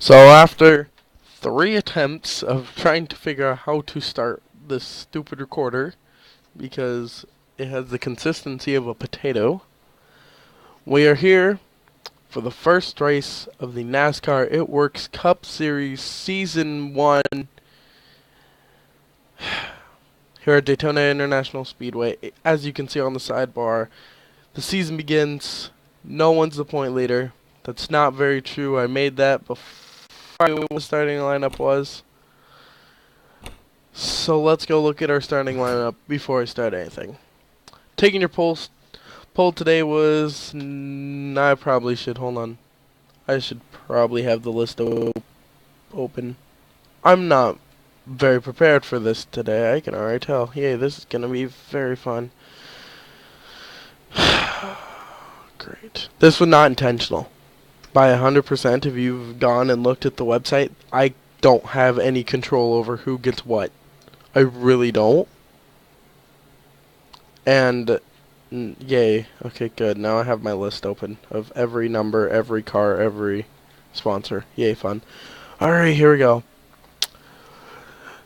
So after 3 attempts of trying to figure out how to start this stupid recorder, because it has the consistency of a potato, we are here for the first race of the Nascar ItWorks Cup Series Season 1 here at Daytona International Speedway. As you can see on the sidebar, the season begins. No one's the point leader. That's not very true. I made that before I knew what the starting lineup was. So let's go look at our starting lineup before I start anything. Taking your poll today was... I probably should. Hold on. I should probably have the list open. I'm not very prepared for this today. I can already tell. Yay, this is going to be very fun. Great. This was not intentional. By 100%, if you've gone and looked at the website, I don't have any control over who gets what. I really don't. And, yay. Okay, good. Now I have my list open of every number, every car, every sponsor. Yay, fun. Alright, here we go.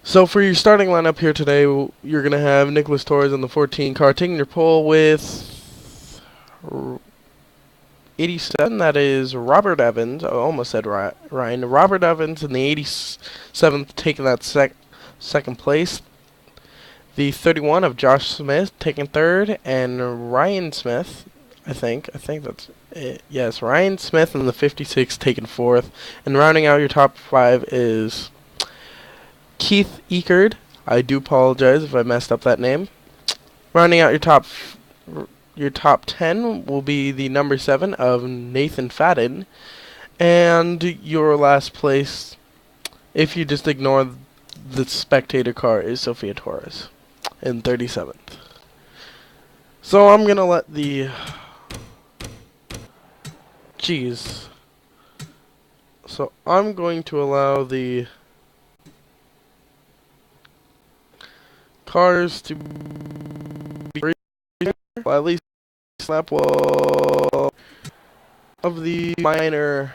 So for your starting lineup here today, you're going to have Nicholas Torres in the 14 car, taking your pole with 87. That is Robert Evans. I almost said Ryan. Robert Evans in the 87th, taking that second place. The 31 of Josh Smith taking third, and Ryan Smith, I think that's it. Yes, Ryan Smith in the 56 taking fourth. And rounding out your top 5 is Keith Eckerd. I do apologize if I messed up that name. Rounding out your top 10 will be the number 7 of Nathan Fadden. And your last place, if you just ignore the spectator car, is Sophia Torres in 37th. So I'm going to let the... Jeez. So I'm going to allow the cars to be... Well, at least slap wall of the minor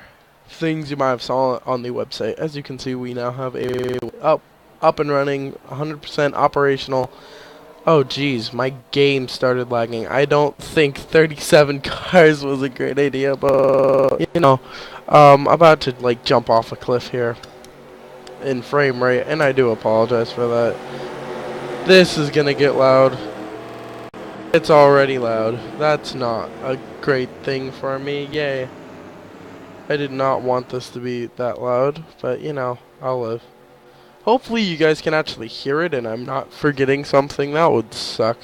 things you might have saw on the website. As you can see, we now have a up and running, 100% operational. Oh geez, my game started lagging. I don't think 37 cars was a great idea, but you know, I'm about to like jump off a cliff here in frame rate, and I do apologize for that. This is gonna get loud. It's already loud. That's not a great thing for me. Yay. I did not want this to be that loud, but you know, I'll live. Hopefully you guys can actually hear it and I'm not forgetting something. That would suck.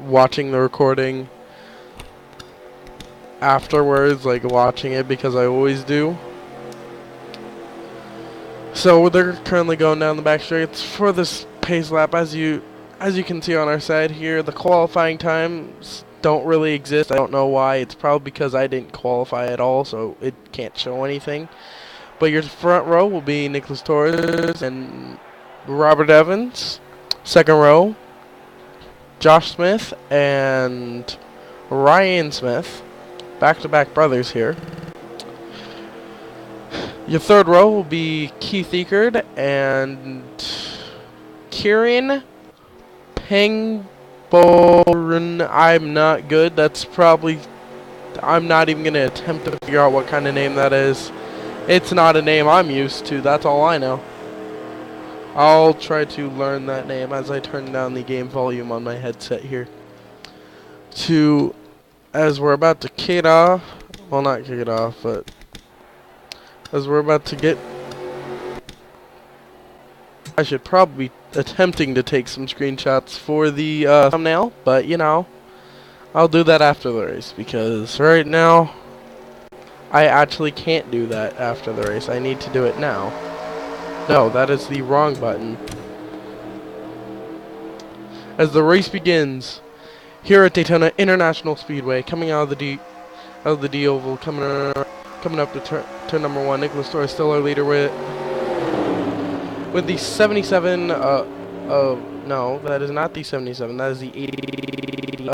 Watching the recording afterwards, like watching it, because I always do. So they're currently going down the back straights for this pace lap. As you can see on our side here, the qualifying times don't really exist. I don't know why. It's probably because I didn't qualify at all, so it can't show anything. But your front row will be Nicholas Torres and Robert Evans. Second row, Josh Smith and Ryan Smith. Back-to-back brothers here. Your third row will be Keith Eckerd and Kieran Pangborn. I'm not good. That's probably... I'm not even going to attempt to figure out what kind of name that is. It's not a name I'm used to. That's all I know. I'll try to learn that name as I turn down the game volume on my headset here. As we're about to kick it off. Well, not kick it off, but... as we're about to get... I should probably be attempting to take some screenshots for the thumbnail, but you know, I'll do that after the race, because right now I actually can't do that after the race. I need to do it now. No, that is the wrong button. As the race begins here at Daytona International Speedway, coming out of the D oval, coming up to turn number 1, Nicholas Torres still our leader with the 77. No, that is not the 77. That is the 80.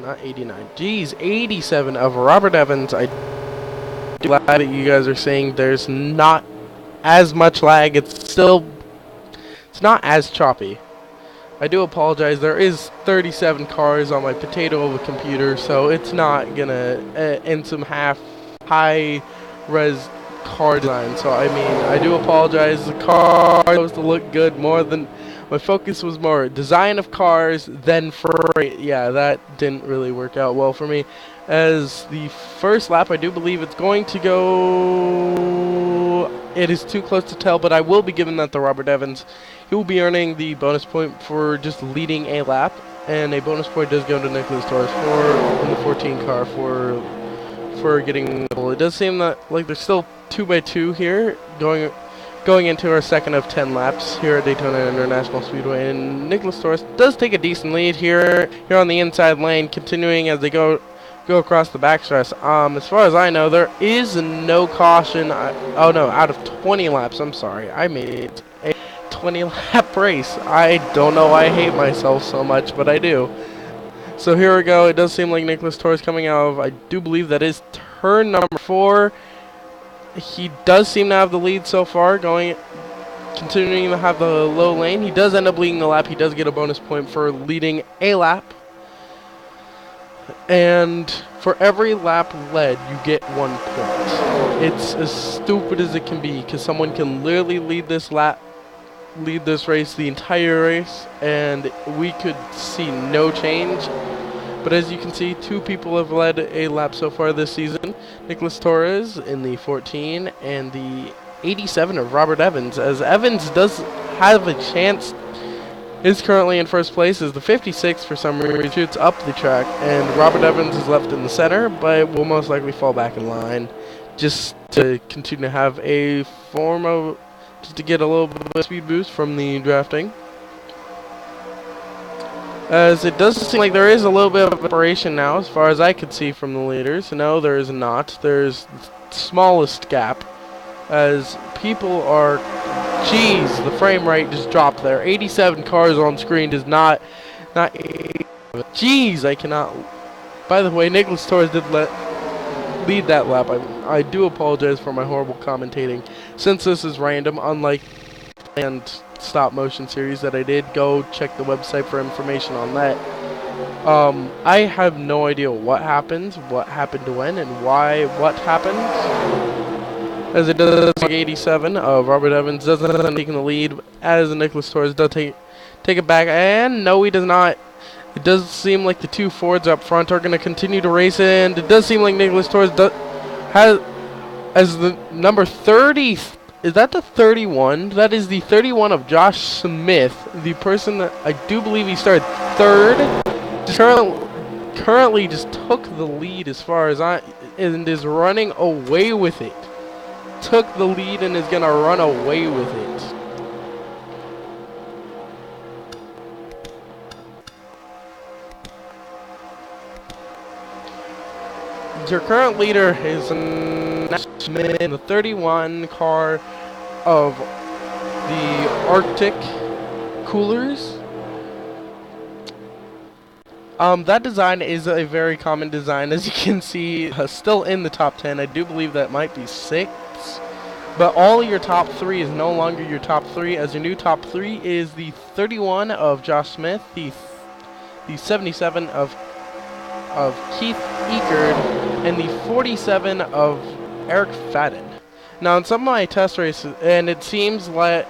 Not 89. Jeez, 87 of Robert Evans. I glad that you guys are saying there's not as much lag. It's not as choppy. I do apologize. There is 37 cars on my potato of a computer, so it's not gonna in some high res car design. So I mean, I do apologize. The car was supposed to look good more than my focus was more design of cars than freight. Yeah, that didn't really work out well for me. As the first lap, I do believe it's going to go. It is too close to tell, but I will be giving that to Robert Evans. He will be earning the bonus point for just leading a lap, and a bonus point does go to Nicholas Torres in the 14 car for getting. It does seem that like there's still 2x2 here going into our second of 10 laps here at Daytona International Speedway, and Nicholas Torres does take a decent lead here on the inside lane, continuing as they go across the backstretch. As far as I know, there is no caution. Oh no, out of 20 laps. I'm sorry, I made a 20-lap race. I don't know why I hate myself so much, but I do. So here we go. It does seem like Nicholas Torres coming out of, I do believe that is turn number 4. He does seem to have the lead so far, continuing to have the low lane. He does end up leading the lap. He does get a bonus point for leading a lap. And for every lap led, you get 1 point. It's as stupid as it can be, because someone can literally lead this race, the entire race, and we could see no change. But as you can see, 2 people have led a lap so far this season. Nicholas Torres in the 14 and the 87 of Robert Evans. As Evans does have a chance, is currently in first place, as the 56 for some reason shoots up the track, and Robert Evans is left in the center, but will most likely fall back in line just to continue to have a form of, just to get a little bit of speed boost from the drafting. As it does seem like there is a little bit of separation now, as far as I could see from the leaders. No, there is not. There's the smallest gap, as people are. Jeez, the frame rate just dropped there. 87 cars on screen does not. Jeez, I cannot. By the way, Nicholas Torres did lead that lap. I do apologize for my horrible commentating, since this is random, unlike and stop motion series that I did. Go check the website for information on that. I have no idea what happened when, and why what happened. As it does like 87 of Robert Evans doesn't end up taking the lead, as Nicholas Torres does take it back, and no, he does not. It does seem like the 2 Fords up front are going to continue to race, and it does seem like Nicholas Torres has as the number 30. Is that the 31? That is the 31 of Josh Smith, the person that I do believe he started 3rd. Currently just took the lead as far as and is running away with it. Took the lead and is going to run away with it. Your current leader is in the 31 car of the Arctic Coolers. That design is a very common design, as you can see, still in the top 10. I do believe that might be 6. But all your top 3 is no longer your top 3, as your new top 3 is the 31 of Josh Smith, the 77 of Keith Eckerd, and the 47 of Eric Fadden. Now, in some of my test races, and it seems like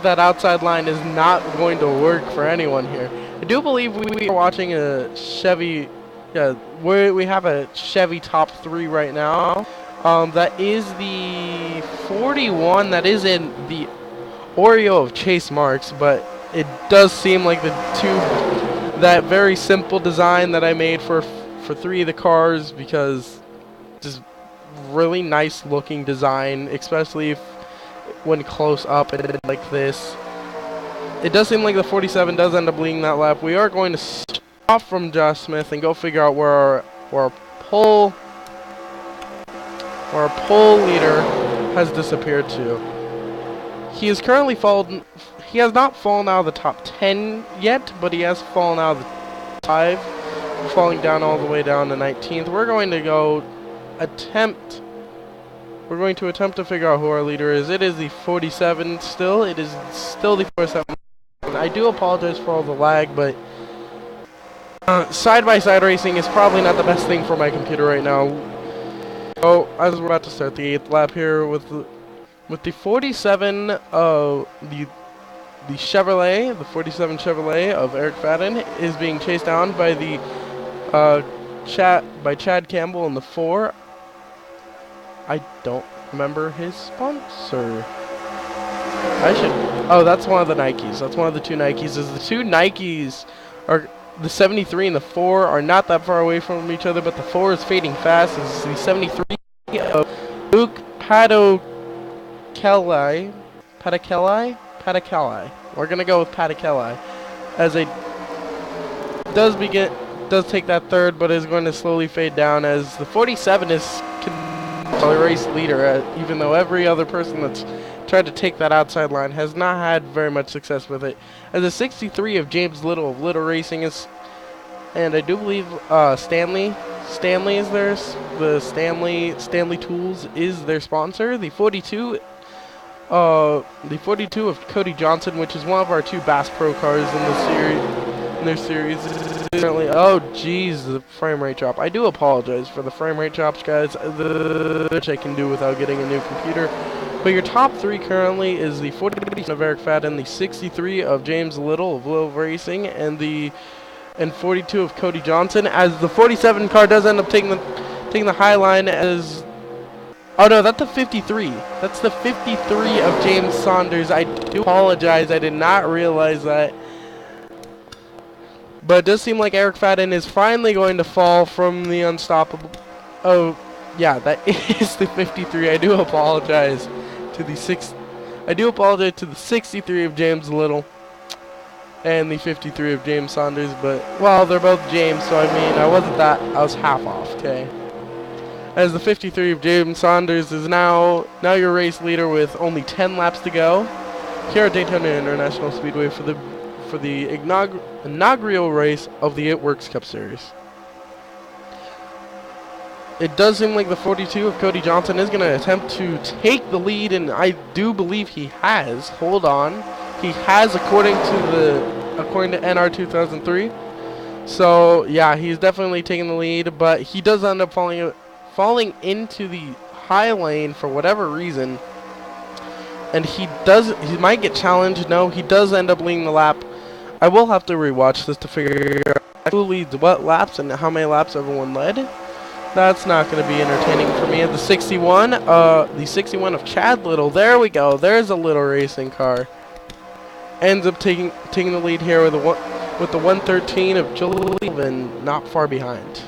that outside line is not going to work for anyone here. I do believe we are watching a Chevy. Yeah, we have a Chevy top 3 right now. That is the 41. That is in the Oreo of Chase Marks, but it does seem like that very simple design that I made for 3 of the cars, because just really nice looking design, especially when close up and like this. It does seem like the 47 does end up leading that lap. We are going to stop from Josh Smith and go figure out where our pole leader has disappeared to. He is currently fallen. He has not fallen out of the top 10 yet, but he has fallen out of the 5, falling down all the way down to 19th. We're going to go attempt we're going to attempt to figure out who our leader is. It is the 47 still. It is still the 47. I do apologize for all the lag, but side-by-side racing is probably not the best thing for my computer right now. Oh, as we're about to start the 8th lap here with the 47 the Chevrolet, the 47 Chevrolet of Eric Fadden is being chased down by the Chad Campbell in the 4. I don't remember his sponsor. Oh, that's one of the Nikes. That's one of the 2 Nikes. The 2 Nikes are the 73 and the 4 are not that far away from each other, but the 4 is fading fast. This is the 73 of Luke Padakelli. We're gonna go with Padakelli, as it does take that 3rd, but is going to slowly fade down as the 47 is the race leader, even though every other person that's tried to take that outside line has not had very much success with it. As the 63 of James Little of Little Racing is, and I do believe Stanley is theirs. The Stanley Tools is their sponsor. The 42 of Cody Johnson, which is one of our 2 Bass Pro cars in their series. Currently, oh jeez, the frame rate drop. I do apologize for the frame rate drops, guys. Which I can do without getting a new computer. But your top 3 currently is the 40 of Eric Fadden, the 63 of James Little of Little Racing, and 42 of Cody Johnson. As the 47 car does end up taking the high line as. Oh no, that's the 53. That's the 53 of James Saunders. I do apologize. I did not realize that. But it does seem like Eric Fadden is finally going to fall from the unstoppable. Oh, yeah, that is the 53. I do apologize to the 63 of James Little and the 53 of James Saunders. But well, they're both James, so I mean, I was half off. Okay. As the 53 of James Saunders is now your race leader with only 10 laps to go here at Daytona International Speedway for the inaugural race of the ItWorks Cup Series. It does seem like the 42 of Cody Johnson is going to attempt to take the lead, and I do believe he has. Hold on. He has, according to NR 2003. So, yeah, he's definitely taking the lead, but he does end up falling into the high lane for whatever reason. And he might get challenged. No, he does end up leading the lap. I will have to rewatch this to figure out who leads what laps and how many laps everyone led. That's not going to be entertaining for me. At the 61 of Chad Little. There we go. There's a Little Racing car. Ends up taking the lead here with the 113 of Julian, not far behind.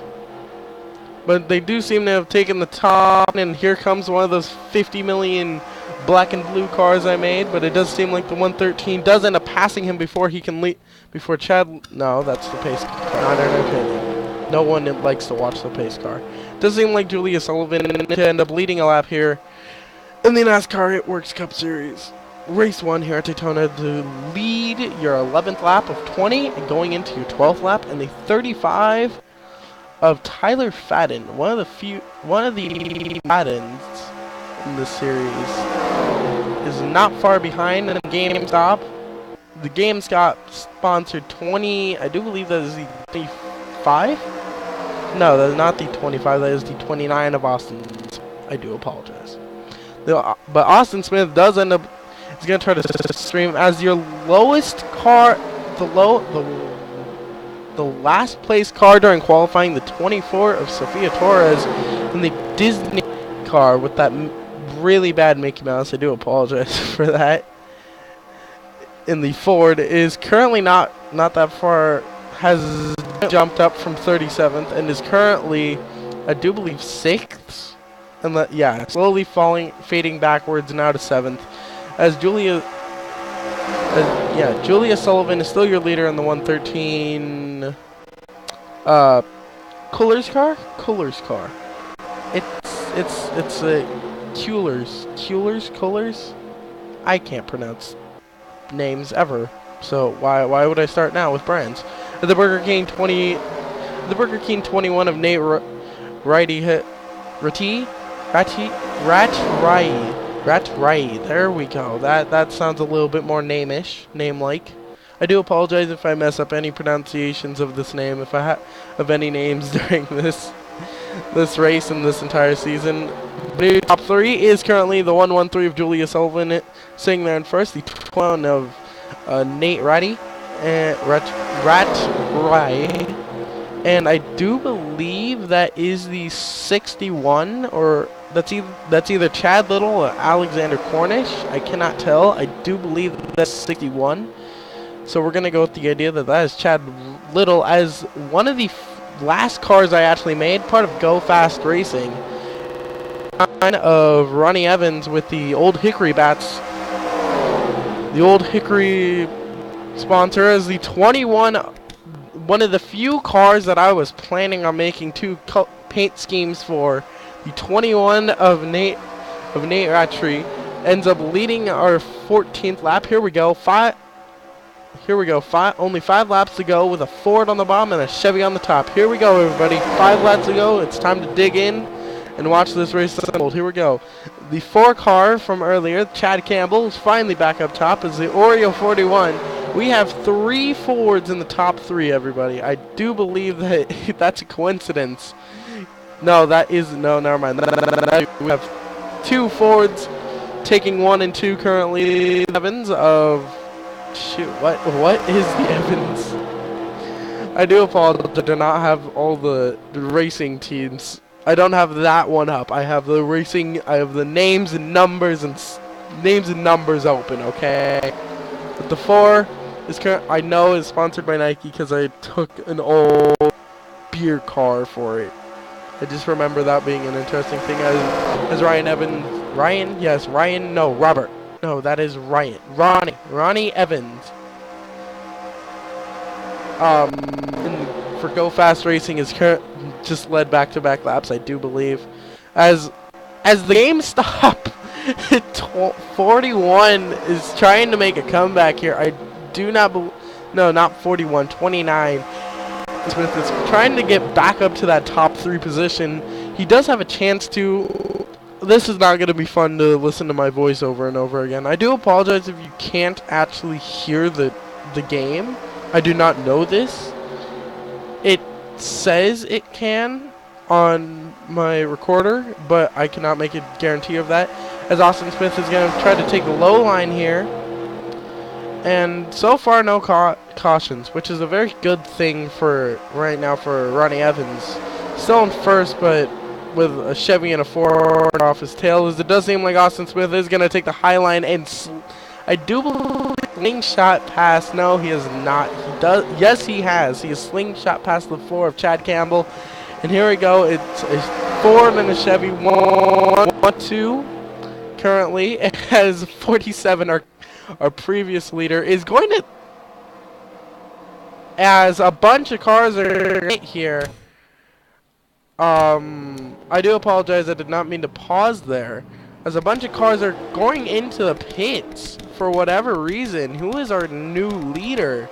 But they do seem to have taken the top, and here comes one of those 50 million black and blue cars I made, but it does seem like the 113 does end up passing him before he can lead. Before Chad. No, that's the pace car. Not in our opinion. No one likes to watch the pace car. Does seem like Julia Sullivan to end up leading a lap here in the Nascar ItWorks Cup Series. Race 1 here at Daytona to lead your 11th lap of 20 and going into your 12th lap, and the 35 of Tyler Fadden, one of the Faddens in the series, is not far behind in GameStop. The GameStop sponsored 20, I do believe that is the 25? No, that is not the 25, that is the 29 of Austin. I do apologize. But Austin Smith does end up, he's going to try to stream as your lowest car, the last place car during qualifying, the 24 of Sofia Torres in the Disney car with that really bad Mickey Mouse. I do apologize for that. In the Ford is currently not that far, has jumped up from 37th and is currently, I do believe, 6th. And yeah, slowly fading backwards now to 7th. As Julia Sullivan is still your leader in the 113 Coolers car. It's a Coolers. I can't pronounce names ever, so why would I start now with brands? The Burger King 21 of Nate Rati Ratrai. There we go. That sounds a little bit more name-like. I do apologize if I mess up any pronunciations of this name, if I have of any names during this race and this entire season. The top 3 is currently the 113 of Julia Sullivan sitting there in first, the 12 of Nate Ratty and Ratrai. And I do believe that is the 61, or that's either Chad Little or Alexander Cornish. I cannot tell. I do believe that's 61. So we're going to go with the idea that that is Chad Little, as one of the last cars I actually made, part of Go Fast Racing, of Ronnie Evans with the Old Hickory bats. The Old Hickory sponsor is the 21, one of the few cars that I was planning on making 2 paint schemes for. The 21 of Nate Ratry ends up leading our 14th lap. Here we go. Only 5 laps to go with a Ford on the bottom and a Chevy on the top. Here we go, everybody. 5 laps to go. It's time to dig in and watch this race unfold. Here we go. The 4 car from earlier, Chad Campbell, is finally back up top as the Oreo 41. We have 3 Fords in the top 3, everybody. I do believe that that's a coincidence. No, never mind. We have 2 Fords taking 1 and 2 currently. Evans of... Shoot, what is the Evans? I do apologize. I do not have all the racing teams. I don't have that one up. I have the racing. I have the names and numbers open. Okay. But the 4 is I know is sponsored by Nike because I took an old beer car for it. I just remember that being an interesting thing. As Ryan Evans, Robert. No, that is Ryan. Ronnie Evans. For Go Fast Racing is just led back-to-back laps, I do believe. As the GameStop 41 is trying to make a comeback here. I do not no, not 41, 29. Smith is trying to get back up to that top 3 position. He does have a chance to. This is not going to be fun to listen to my voice over and over again. I do apologize if you can't actually hear the game. I do not know this. It says it can on my recorder, but I cannot make a guarantee of that. As Austin Smith is going to try to take the low line here. And so far, no cautions, which is a very good thing for right now for Ronnie Evans. Still in first, but with a Chevy and a Ford off his tail, as it does seem like Austin Smith is going to take the high line, and I do believe slingshot past. No, he is not. He does. Yes, he has. He has slingshot past the floor of Chad Campbell, and here we go. It's a Ford and a Chevy. 1-2 currently, as 47, our previous leader, is going to, as a bunch of cars are here. I do apologize, I did not mean to pause there. As a bunch of cars are going into the pits for whatever reason. Who is our new leader?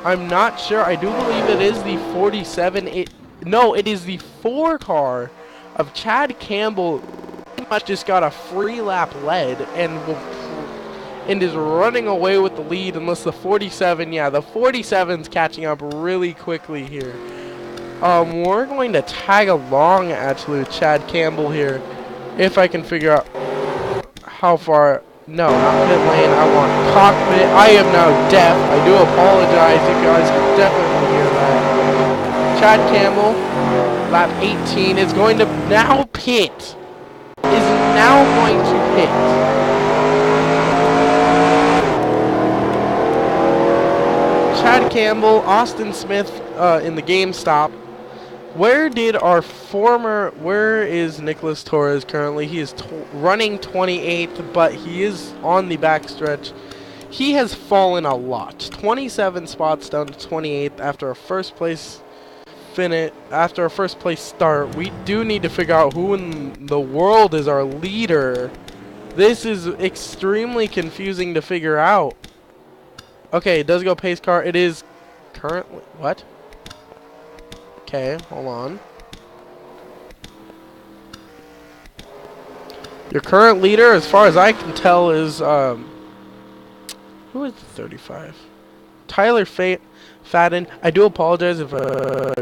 I'm not sure. I do believe it is the 47. No, it is the 4 car of Chad Campbell. Pretty much just got a free lap lead and is running away with the lead, unless the 47, yeah, the 47's catching up really quickly here. We're going to tag along, actually, with Chad Campbell here, if I can figure out how far. No, not pit lane. I want cockpit. I am now deaf. I do apologize. You guys can definitely hear that. Chad Campbell, lap 18, is going to now pit. Is now going to pit. Chad Campbell, Austin Smith in the GameStop. Where is Nicholas Torres currently? He is running 28th, but he is on the backstretch. He has fallen a lot. 27 spots down to 28th after a first place start. We do need to figure out who in the world is our leader. This is extremely confusing to figure out. Okay, it does go pace car. It is currently... What? Okay, hold on. Your current leader, as far as I can tell, is who is the 35? Tyler Fadden. I do apologize if I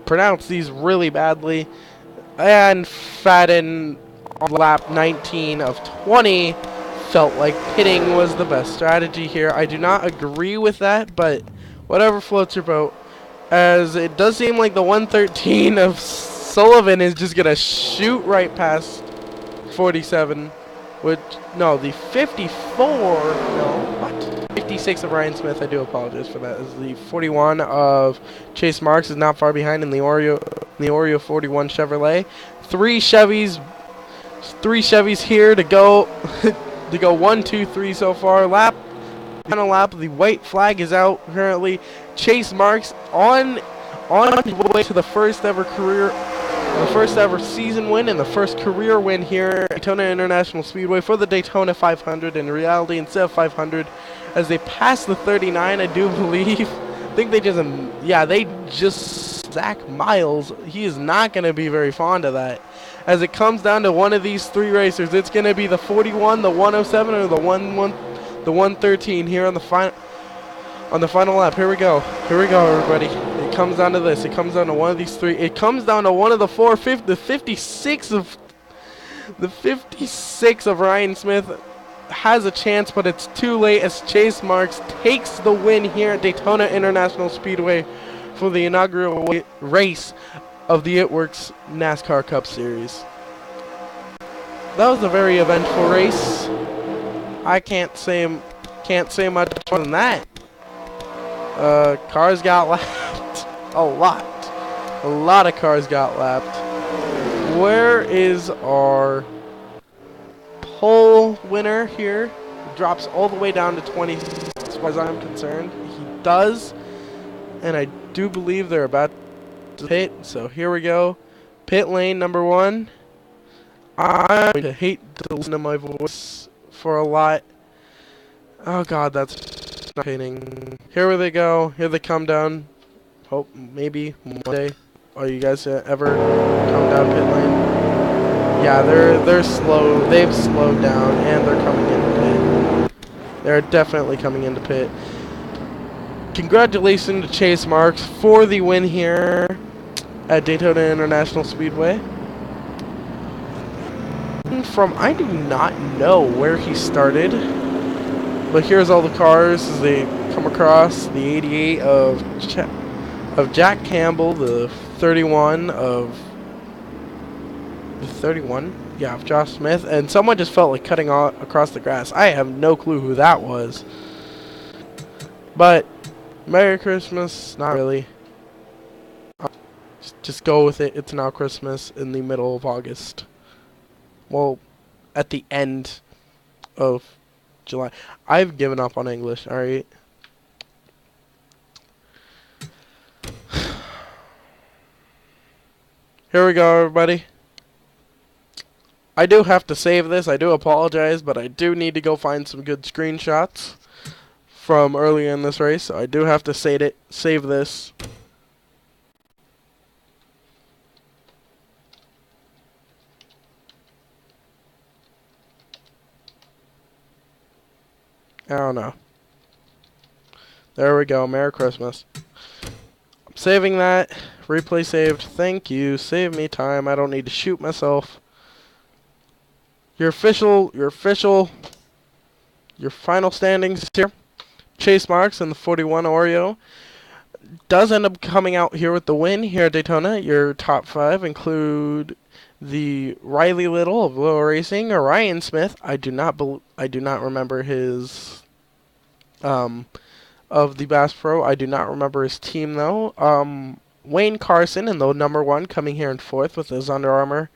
pronounce these really badly. And Fadden on lap 19 of 20 felt like pitting was the best strategy here. I do not agree with that, but whatever floats your boat. As it does seem like the 113 of Sullivan is just going to shoot right past 47. Which, no, the 54, no, what? 56 of Ryan Smith, I do apologize for that. Is the 41 of Chase Marks is not far behind in the Oreo 41 Chevrolet. Three Chevys here to go, to go 1, 2, 3 so far. Final lap, the white flag is out currently. Chase Marks on his way to the first ever season win and the first career win here at Daytona International Speedway for the Daytona 500. In reality, instead of 500, as they pass the 39, I do believe. I think they just Zach Miles. He is not going to be very fond of that. As it comes down to one of these three racers, it's going to be the 41, the 107, or the 113 here on the final lap. Here we go, everybody. It comes down to this. It comes down to one of these three. It comes down to one of the 56 of Ryan Smith has a chance, but it's too late as Chase Marks takes the win here at Daytona International Speedway for the inaugural race of the ItWorks NASCAR Cup Series. That was a very eventful race. I can't say much more than that. Cars got lapped. A lot of cars got lapped. Where is our pole winner here? He drops all the way down to 20 as far as I'm concerned. He does. And I do believe they're about to pit. So here we go. Pit lane number 1. I'm going to hate to listen to my voice for a lot. Oh god, that's not hitting. Here they go. Here they come down. Hope maybe one day. Are you guys ever come down pit lane? Yeah, they're slow. They've slowed down and they're coming into pit. They're definitely coming into pit. Congratulations to Chase Marks for the win here at Daytona International Speedway. I do not know where he started, but here's all the cars as they come across. The 88 of Jack Campbell, the 31 of Josh Smith, and someone just felt like cutting across the grass. I have no clue who that was, but Merry Christmas, not really. Just go with it. It's now Christmas in the middle of August. Well, at the end of July. I've given up on English, alright? Here we go, everybody. I do have to save this. I do apologize, but I do need to go find some good screenshots from earlier in this race. So I do have to save this. I don't know. There we go. Merry Christmas. I'm saving that. Replay saved. Thank you. Save me time. I don't need to shoot myself. Your final standings here. Chase Marks and the 41 Oreo does end up coming out here with the win here at Daytona. Your top 5 include the Riley Little of Low Racing, or Ryan Smith. I do not remember his of the Bass Pro. I do not remember his team though. Wayne Carson in the number 1 coming here in 4th with his Under Armour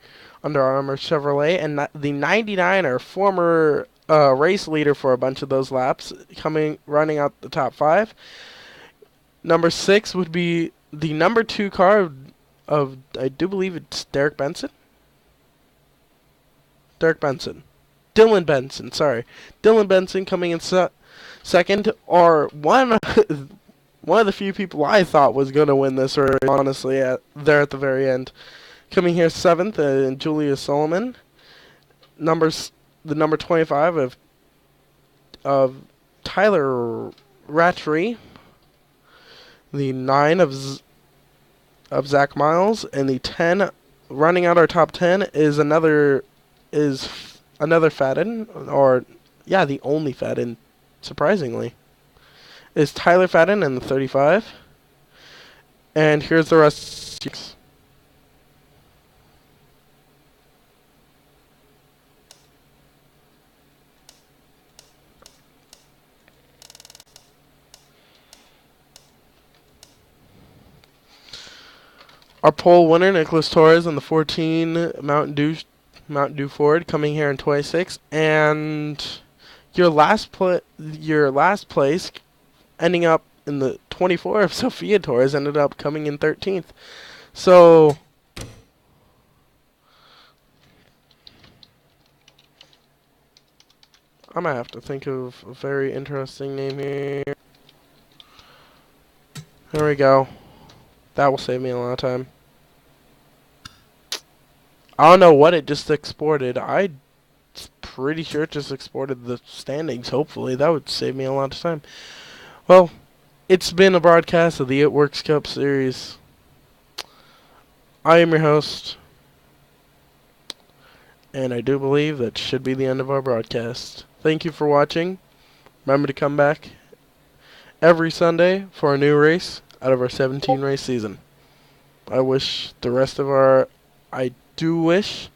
Chevrolet, and the 99er, former race leader for a bunch of those laps, running out the top 5. Number 6 would be the number 2 car of I do believe it's Derek Benson. Dylan Benson, sorry. Dylan Benson coming in second, or one of the few people I thought was going to win this race, honestly, there at the very end. Coming here 7th, Julius Solomon. numbers the number 25 of Tyler Rattray, the 9 of Zach Miles, and the 10 running out our top 10 is another Fadden, or yeah, the only Fadden, surprisingly, is Tyler Fadden in the 35. And here's the rest. Our pole winner, Nicholas Torres, in the 14 Mountain Dew Ford, coming here in 26, and your last place, ending up in the 24 of Sophia Torres, ended up coming in 13th. So I might have to think of a very interesting name here. There we go. That will save me a lot of time. I don't know what it just exported. I'm pretty sure it just exported the standings, hopefully. That would save me a lot of time. Well, it's been a broadcast of the ItWorks Cup Series. I am your host, and I do believe that should be the end of our broadcast. Thank you for watching. Remember to come back every Sunday for a new race out of our 17 race season. I do wish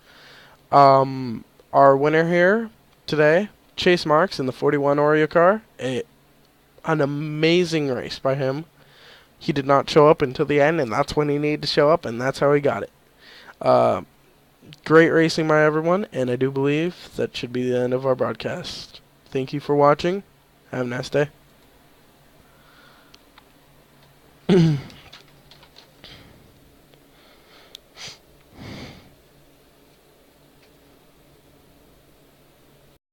our winner here today, Chase Marks in the 41 Oreo car, an amazing race by him. He did not show up until the end, and that's when he needed to show up, and that's how he got it. Great racing by everyone, and I do believe that should be the end of our broadcast. Thank you for watching. Have a nice day.